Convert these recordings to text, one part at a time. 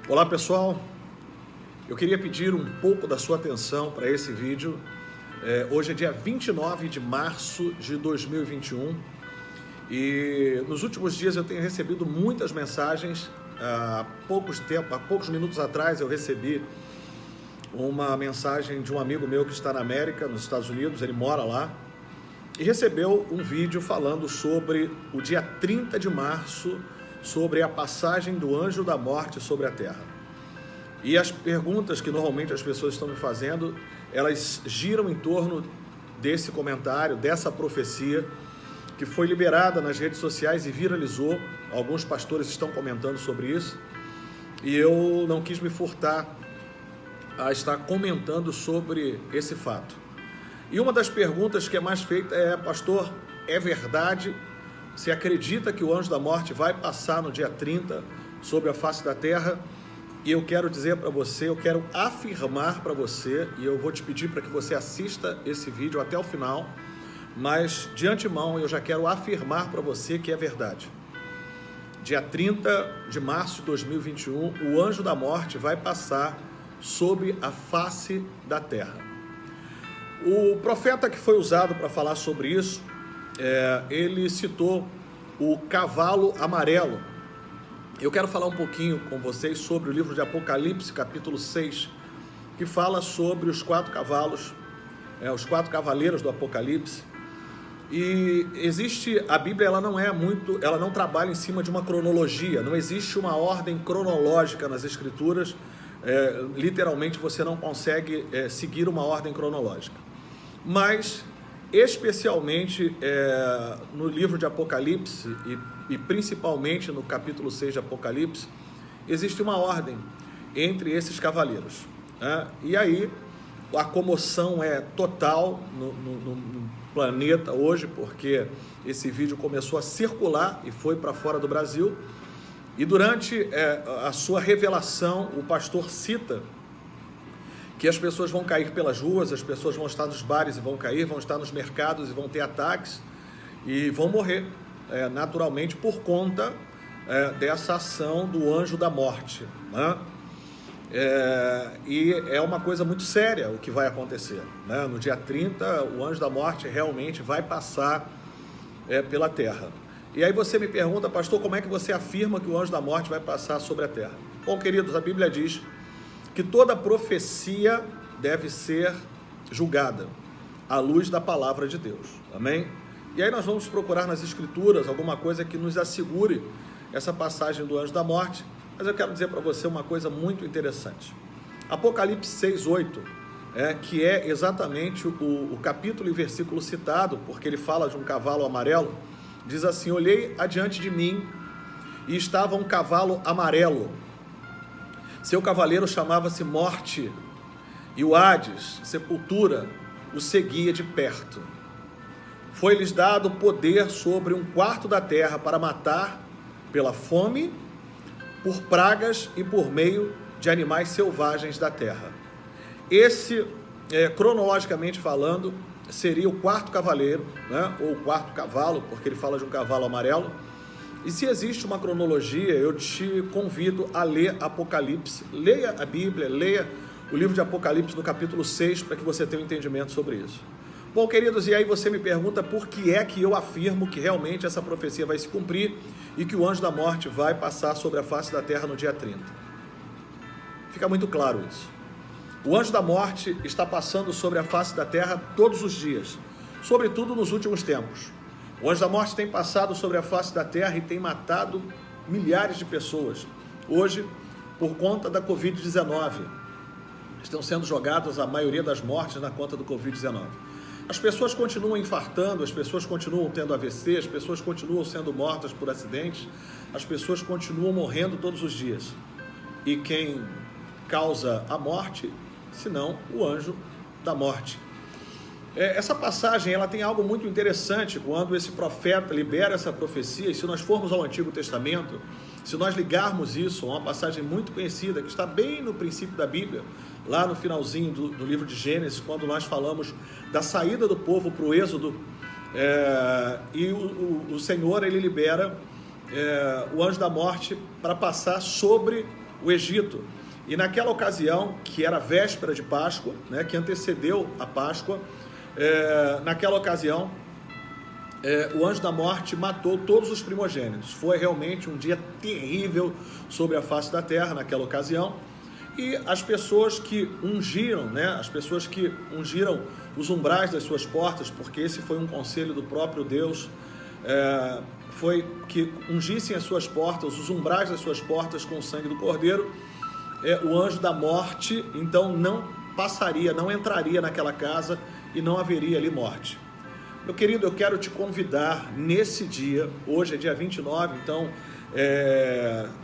Olá pessoal, eu queria pedir um pouco da sua atenção para esse vídeo. Hoje é dia 29 de março de 2021 e nos últimos dias eu tenho recebido muitas mensagens. Há poucos minutos atrás eu recebi uma mensagem de um amigo meu que está na América, nos Estados Unidos, ele mora lá, e recebeu um vídeo falando sobre o dia 30 de março, sobre a passagem do anjo da morte sobre a terra. E as perguntas que normalmente as pessoas estão me fazendo, elas giram em torno desse comentário, dessa profecia, que foi liberada nas redes sociais e viralizou. Alguns pastores estão comentando sobre isso, e eu não quis me furtar a estar comentando sobre esse fato. E uma das perguntas que é mais feita é: pastor, é verdade? Você acredita que o anjo da morte vai passar no dia 30 sobre a face da terra? E eu quero dizer para você, eu quero afirmar para você, e eu vou te pedir para que você assista esse vídeo até o final, mas de antemão eu já quero afirmar para você que é verdade. Dia 30 de março de 2021, o anjo da morte vai passar sobre a face da terra. O profeta que foi usado para falar sobre isso, ele citou o cavalo amarelo. Eu quero falar um pouquinho com vocês sobre o livro de Apocalipse, capítulo 6, que fala sobre os 4 cavalos, os 4 cavaleiros do Apocalipse. E a Bíblia ela não trabalha em cima de uma cronologia, não existe uma ordem cronológica nas Escrituras. Literalmente você não consegue seguir uma ordem cronológica. Mas especialmente no livro de Apocalipse e principalmente no capítulo 6 de Apocalipse, existe uma ordem entre esses cavaleiros, né? E aí a comoção é total no planeta hoje, porque esse vídeo começou a circular e foi para fora do Brasil, e durante a sua revelação o pastor cita que as pessoas vão cair pelas ruas, as pessoas vão estar nos bares e vão cair, vão estar nos mercados e vão ter ataques e vão morrer naturalmente por conta dessa ação do anjo da morte, né? E é uma coisa muito séria o que vai acontecer, né? No dia 30, o anjo da morte realmente vai passar pela terra. E aí você me pergunta: pastor, como é que você afirma que o anjo da morte vai passar sobre a terra? Bom, queridos, a Bíblia diz que toda profecia deve ser julgada à luz da palavra de Deus, amém? E aí nós vamos procurar nas Escrituras alguma coisa que nos assegure essa passagem do anjo da morte, mas eu quero dizer para você uma coisa muito interessante. Apocalipse 6:8, que é exatamente o capítulo e versículo citado, porque ele fala de um cavalo amarelo, diz assim: olhei adiante de mim e estava um cavalo amarelo. Seu cavaleiro chamava-se Morte, e o Hades, sepultura, o seguia de perto. Foi-lhes dado poder sobre 1/4 da terra para matar pela fome, por pragas e por meio de animais selvagens da terra. Esse, cronologicamente falando, seria o 4º cavaleiro, né? Ou o 4º cavalo, porque ele fala de um cavalo amarelo. E se existe uma cronologia, eu te convido a ler Apocalipse. Leia a Bíblia, leia o livro de Apocalipse no capítulo 6, para que você tenha um entendimento sobre isso. Bom, queridos, e aí você me pergunta por que é que eu afirmo que realmente essa profecia vai se cumprir e que o anjo da morte vai passar sobre a face da terra no dia 30. Fica muito claro isso. O anjo da morte está passando sobre a face da terra todos os dias, sobretudo nos últimos tempos. O anjo da morte tem passado sobre a face da terra e tem matado milhares de pessoas. Hoje, por conta da Covid-19, estão sendo jogadas a maioria das mortes na conta do Covid-19. As pessoas continuam infartando, as pessoas continuam tendo AVC, as pessoas continuam sendo mortas por acidentes, as pessoas continuam morrendo todos os dias. E quem causa a morte, senão o anjo da morte. Essa passagem ela tem algo muito interessante quando esse profeta libera essa profecia, e se nós formos ao Antigo Testamento, se nós ligarmos isso a uma passagem muito conhecida, que está bem no princípio da Bíblia, lá no finalzinho do livro de Gênesis, quando nós falamos da saída do povo para o Êxodo, e o Senhor ele libera o anjo da morte para passar sobre o Egito. E naquela ocasião, que era a véspera de Páscoa, né, que antecedeu a Páscoa, naquela ocasião, o anjo da morte matou todos os primogênitos. Foi realmente um dia terrível sobre a face da terra naquela ocasião. E as pessoas que ungiram, né, as pessoas que ungiram os umbrais das suas portas, porque esse foi um conselho do próprio Deus, foi que ungissem as suas portas, os umbrais das suas portas com o sangue do Cordeiro. O anjo da morte, então, não passaria, não entraria naquela casa e não haveria ali morte. Meu querido, eu quero te convidar nesse dia, hoje é dia 29, então,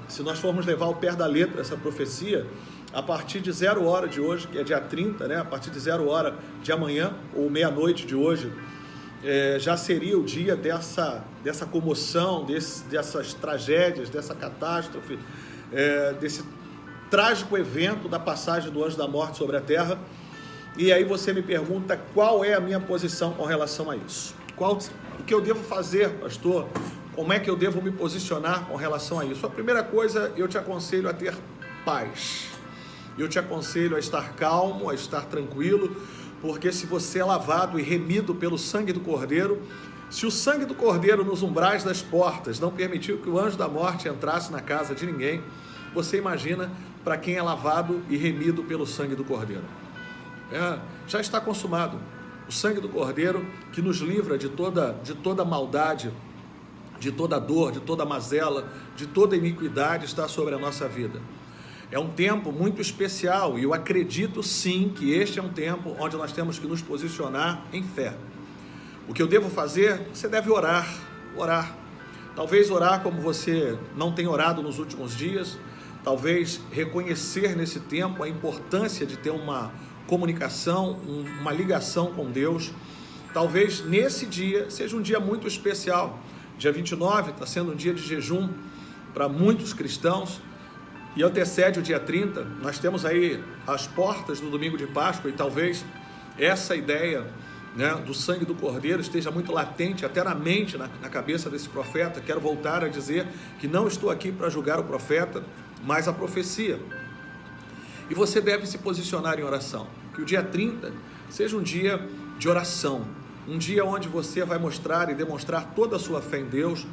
se nós formos levar ao pé da letra essa profecia, a partir de 0 hora de hoje, que é dia 30, né, a partir de 0 hora de amanhã, ou meia-noite de hoje, já seria o dia dessa comoção, dessas tragédias, dessa catástrofe, desse trágico evento da passagem do anjo da morte sobre a terra. E aí você me pergunta qual é a minha posição com relação a isso. O que eu devo fazer, pastor? Como é que eu devo me posicionar com relação a isso? A primeira coisa, eu te aconselho a ter paz. Eu te aconselho a estar calmo, a estar tranquilo, porque se você é lavado e remido pelo sangue do Cordeiro, se o sangue do Cordeiro nos umbrais das portas não permitiu que o anjo da morte entrasse na casa de ninguém, você imagina para quem é lavado e remido pelo sangue do Cordeiro. Já está consumado. O sangue do Cordeiro que nos livra de toda maldade, de toda dor, de toda mazela, de toda iniquidade está sobre a nossa vida. É um tempo muito especial e eu acredito sim que este é um tempo onde nós temos que nos posicionar em fé. O que eu devo fazer? Você deve orar. Talvez orar como você não tem orado nos últimos dias, talvez reconhecer nesse tempo a importância de ter uma comunicação, uma ligação com Deus. Talvez nesse dia seja um dia muito especial. Dia 29 está sendo um dia de jejum para muitos cristãos e antecede o dia 30. Nós temos aí as portas do domingo de Páscoa e talvez essa ideia, né, do sangue do Cordeiro esteja muito latente até na mente, na cabeça desse profeta. Quero voltar a dizer que não estou aqui para julgar o profeta, mas a profecia. E você deve se posicionar em oração. Que o dia 30 seja um dia de oração, um dia onde você vai mostrar e demonstrar toda a sua fé em Deus.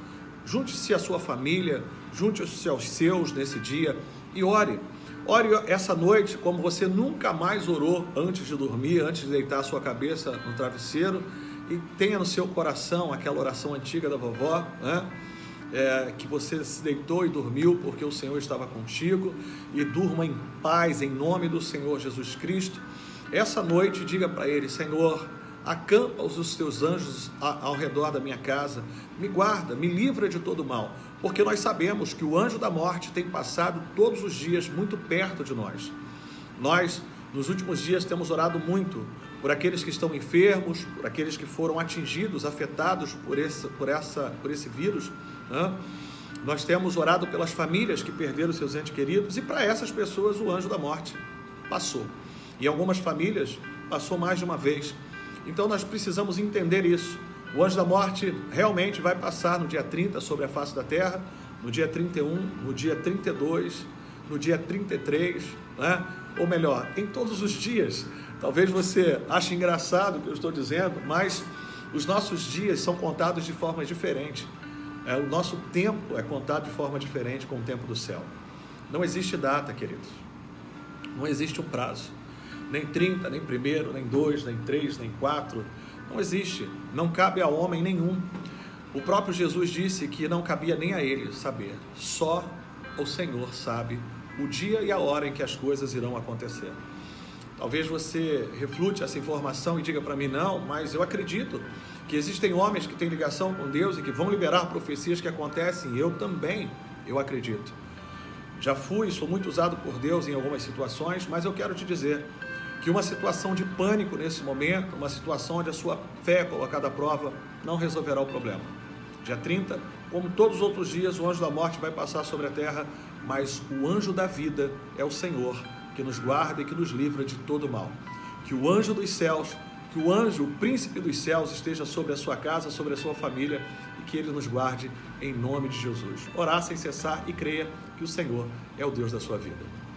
Junte-se à sua família, junte-se aos seus nesse dia e ore. Ore essa noite como você nunca mais orou antes de dormir, antes de deitar a sua cabeça no travesseiro, e tenha no seu coração aquela oração antiga da vovó, né? Que você se deitou e dormiu porque o Senhor estava contigo, e durma em paz em nome do Senhor Jesus Cristo. Essa noite diga para Ele: Senhor, acampa os teus anjos ao redor da minha casa, me guarda, me livra de todo mal, porque nós sabemos que o anjo da morte tem passado todos os dias muito perto de nós. Nós, nos últimos dias, temos orado muito por aqueles que estão enfermos, por aqueles que foram atingidos, afetados por esse vírus, né? Nós temos orado pelas famílias que perderam seus entes queridos, e para essas pessoas o anjo da morte passou. Em algumas famílias passou mais de uma vez. Então nós precisamos entender isso. O anjo da morte realmente vai passar no dia 30 sobre a face da terra, no dia 31, no dia 32, no dia 33, né? Ou melhor, em todos os dias. Talvez você ache engraçado o que eu estou dizendo, mas os nossos dias são contados de forma diferente. O nosso tempo é contado de forma diferente com o tempo do céu. Não existe data, queridos. Não existe um prazo. Nem 30, nem 1º, nem 2, nem 3, nem 4. Não existe. Não cabe a homem nenhum. O próprio Jesus disse que não cabia nem a ele saber. Só o Senhor sabe o dia e a hora em que as coisas irão acontecer. Talvez você reflute essa informação e diga para mim: não, mas eu acredito que existem homens que têm ligação com Deus e que vão liberar profecias que acontecem. Eu também, eu acredito. Já sou muito usado por Deus em algumas situações, mas eu quero te dizer que uma situação de pânico nesse momento, uma situação onde a sua fé é colocada à prova, não resolverá o problema. Dia 30, como todos os outros dias, o anjo da morte vai passar sobre a terra, mas o anjo da vida é o Senhor, que nos guarda e que nos livra de todo mal. Que o anjo dos céus que o anjo, o príncipe dos céus, esteja sobre a sua casa, sobre a sua família e que ele nos guarde em nome de Jesus. Orar sem cessar e creia que o Senhor é o Deus da sua vida.